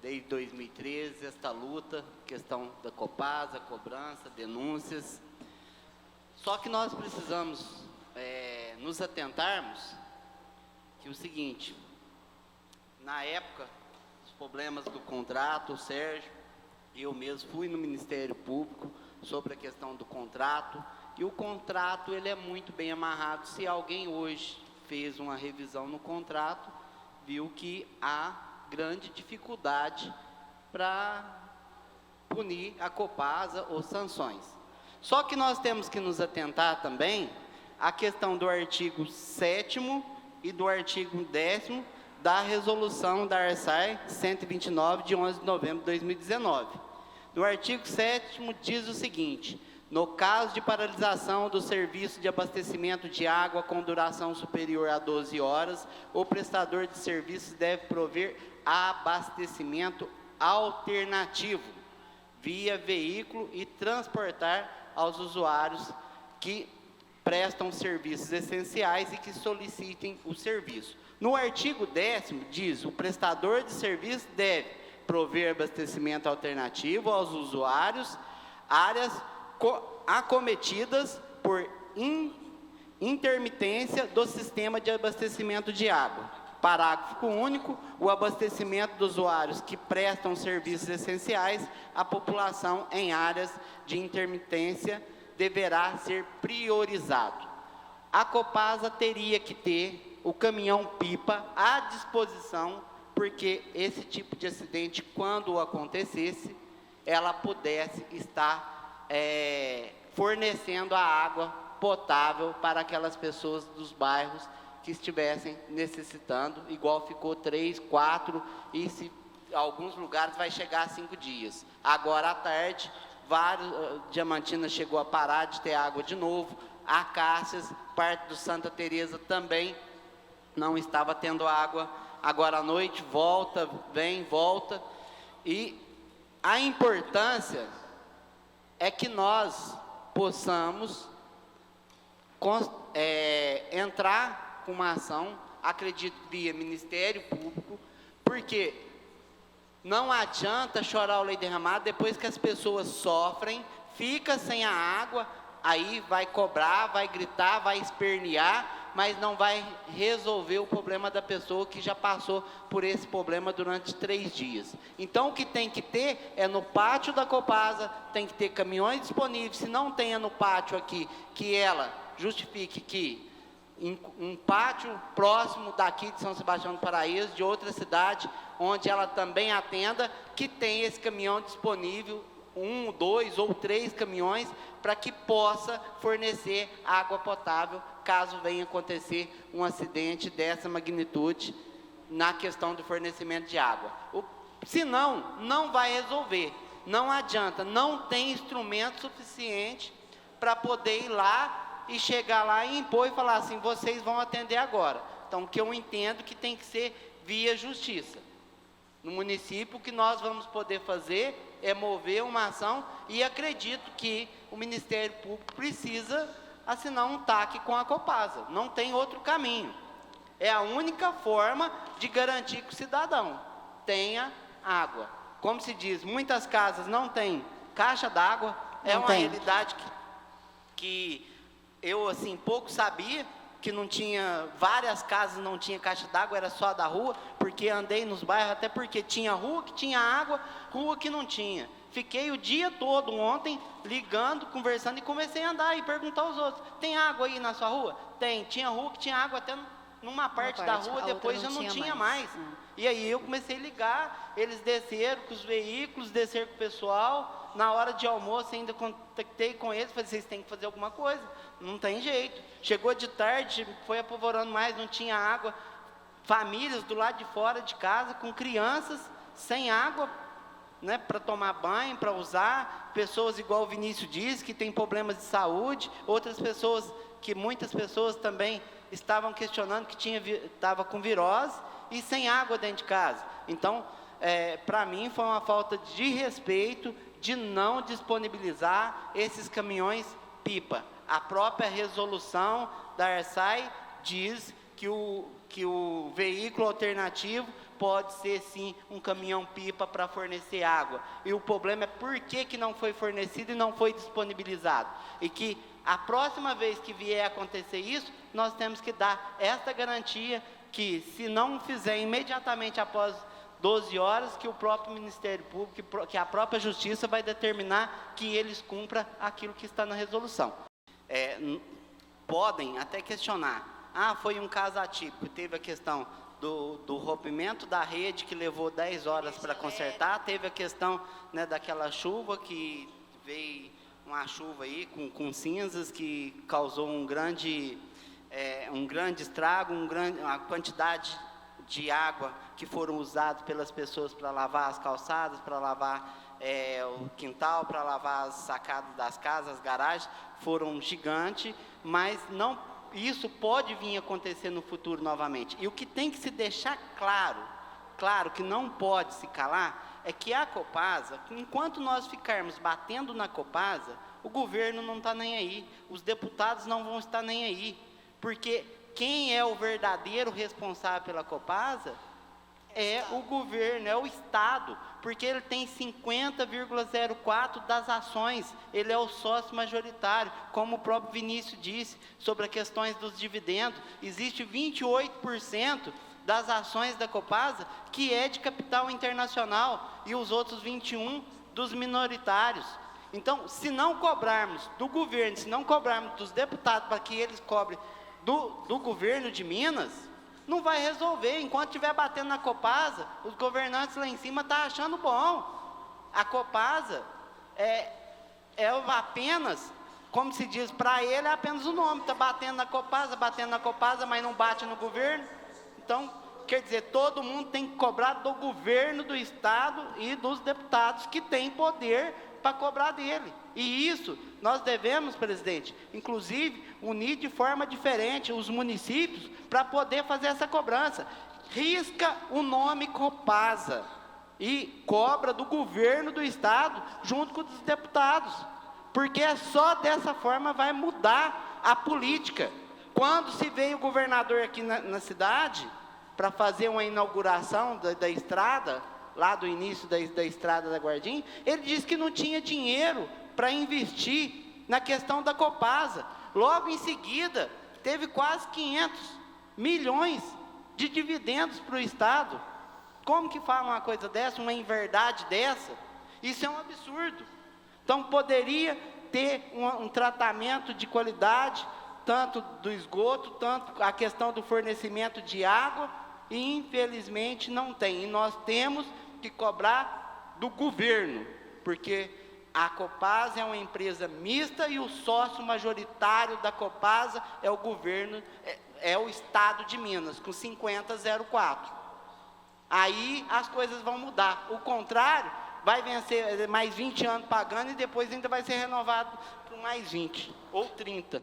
desde 2013, esta luta, questão da Copasa, cobrança, denúncias. Só que nós precisamos nos atentarmos que o seguinte, na época, os problemas do contrato, o Sérgio, eu mesmo fui no Ministério Público sobre a questão do contrato, e o contrato ele é muito bem amarrado. Se alguém hoje fez uma revisão no contrato, viu que há grande dificuldade para punir a Copasa ou sanções. Só que nós temos que nos atentar também à questão do artigo 7º e do artigo 10º da resolução da ARSAI 129, de 11 de novembro de 2019. No artigo 7º diz o seguinte: no caso de paralisação do serviço de abastecimento de água com duração superior a 12 horas, o prestador de serviços deve prover abastecimento alternativo via veículo e transportar aos usuários que prestam serviços essenciais e que solicitem o serviço. No artigo 10º diz: o prestador de serviço deve prover abastecimento alternativo aos usuários, áreas acometidas por intermitência do sistema de abastecimento de água. Parágrafo único. O abastecimento dos usuários que prestam serviços essenciais à população em áreas de intermitência deverá ser priorizado. A Copasa teria que ter o caminhão-pipa à disposição, porque esse tipo de acidente, quando acontecesse, ela pudesse estar fornecendo a água potável para aquelas pessoas dos bairros que estivessem necessitando, igual ficou 3, 4, e se alguns lugares vai chegar a 5 dias. Agora à tarde, Diamantina chegou a parar de ter água de novo, a Cássias, parte do Santa Teresa também não estava tendo água, agora à noite volta, vem, volta, e a importância é que nós possamos entrar com uma ação, acredito, via Ministério Público, porque não adianta chorar o leite derramado depois que as pessoas sofrem, fica sem a água, aí vai cobrar, vai gritar, vai espernear, mas não vai resolver o problema da pessoa que já passou por esse problema durante 3 dias. Então, o que tem que ter é no pátio da Copasa, tem que ter caminhões disponíveis. Se não tenha no pátio aqui, que ela justifique que em um pátio próximo daqui de São Sebastião do Paraíso, de outra cidade, onde ela também atenda, que tem esse caminhão disponível, 1, 2 ou 3 caminhões, para que possa fornecer água potável, caso venha acontecer um acidente dessa magnitude na questão do fornecimento de água. Senão, não vai resolver, não adianta, não tem instrumento suficiente para poder ir lá e chegar lá e impor e falar assim, vocês vão atender agora. Então, o que eu entendo que tem que ser via justiça. No município, o que nós vamos poder fazer é mover uma ação, e acredito que o Ministério Público precisa assinar um TAC com a Copasa, não tem outro caminho. É a única forma de garantir que o cidadão tenha água. Como se diz, muitas casas não têm caixa d'água, é uma realidade que eu, assim, pouco sabia, que não tinha, várias casas não tinha caixa d'água, era só da rua, porque andei nos bairros, até porque tinha rua que tinha água, rua que não tinha. Fiquei o dia todo ontem ligando, conversando, e comecei a andar e perguntar aos outros, tem água aí na sua rua? Tem, tinha rua que tinha água até numa parte da rua, depois já não tinha mais. E aí eu comecei a ligar, eles desceram com os veículos, desceram com o pessoal, na hora de almoço ainda contactei com eles, falei, vocês têm que fazer alguma coisa, não tem jeito. Chegou de tarde, foi apavorando mais, não tinha água, famílias do lado de fora de casa, com crianças, sem água, né, para tomar banho, para usar, pessoas igual o Vinícius diz, que tem problemas de saúde, outras pessoas, que muitas pessoas também estavam questionando que estava com virose, e sem água dentro de casa. Então, para mim foi uma falta de respeito de não disponibilizar esses caminhões pipa. A própria resolução da ARSAI diz que o veículo alternativo pode ser sim um caminhão-pipa para fornecer água. E o problema é por que não foi fornecido e não foi disponibilizado. E que a próxima vez que vier a acontecer isso, nós temos que dar esta garantia que, se não fizer imediatamente após 12 horas, que o próprio Ministério Público, que a própria Justiça vai determinar que eles cumpram aquilo que está na resolução. Podem até questionar, foi um caso atípico, teve a questão do rompimento da rede, que levou 10 horas para consertar, teve a questão, né, daquela chuva, que veio uma chuva aí com cinzas, que causou um grande estrago, uma quantidade de água que foram usadas pelas pessoas para lavar as calçadas, para lavar o quintal, para lavar as sacadas das casas, as garagens, foram gigantes, mas isso pode vir a acontecer no futuro novamente. E o que tem que se deixar claro que não pode se calar, é que a Copasa, enquanto nós ficarmos batendo na Copasa, o governo não está nem aí, os deputados não vão estar nem aí, porque quem é o verdadeiro responsável pela Copasa é o governo, é o Estado, porque ele tem 50,04% das ações, ele é o sócio majoritário, como o próprio Vinícius disse, sobre as questões dos dividendos, existe 28% das ações da Copasa, que é de capital internacional, e os outros 21% dos minoritários. Então, se não cobrarmos do governo, se não cobrarmos dos deputados para que eles cobrem do governo de Minas, não vai resolver. Enquanto estiver batendo na Copasa, os governantes lá em cima estão achando bom. A Copasa é apenas, como se diz, para ele é apenas o nome, está batendo na Copasa, mas não bate no governo. Então, quer dizer, todo mundo tem que cobrar do governo do Estado e dos deputados, que têm poder para cobrar dele. E isso nós devemos, presidente, inclusive, unir de forma diferente os municípios para poder fazer essa cobrança. Risca o nome Copasa e cobra do governo do Estado junto com os deputados, porque só dessa forma vai mudar a política. Quando se veio o governador aqui na cidade para fazer uma inauguração da estrada, lá do início da estrada da Guardim, ele disse que não tinha dinheiro para investir na questão da Copasa. Logo em seguida, teve quase 500 milhões de dividendos para o Estado. Como que fala uma coisa dessa, uma inverdade dessa? Isso é um absurdo. Então, poderia ter um tratamento de qualidade, tanto do esgoto, tanto a questão do fornecimento de água, e infelizmente não tem. E nós temos que cobrar do governo, porque a Copasa é uma empresa mista e o sócio majoritário da Copasa é o governo, é o Estado de Minas, com 50,04%. Aí as coisas vão mudar. O contrário, vai vencer mais 20 anos pagando e depois ainda vai ser renovado por mais 20 ou 30.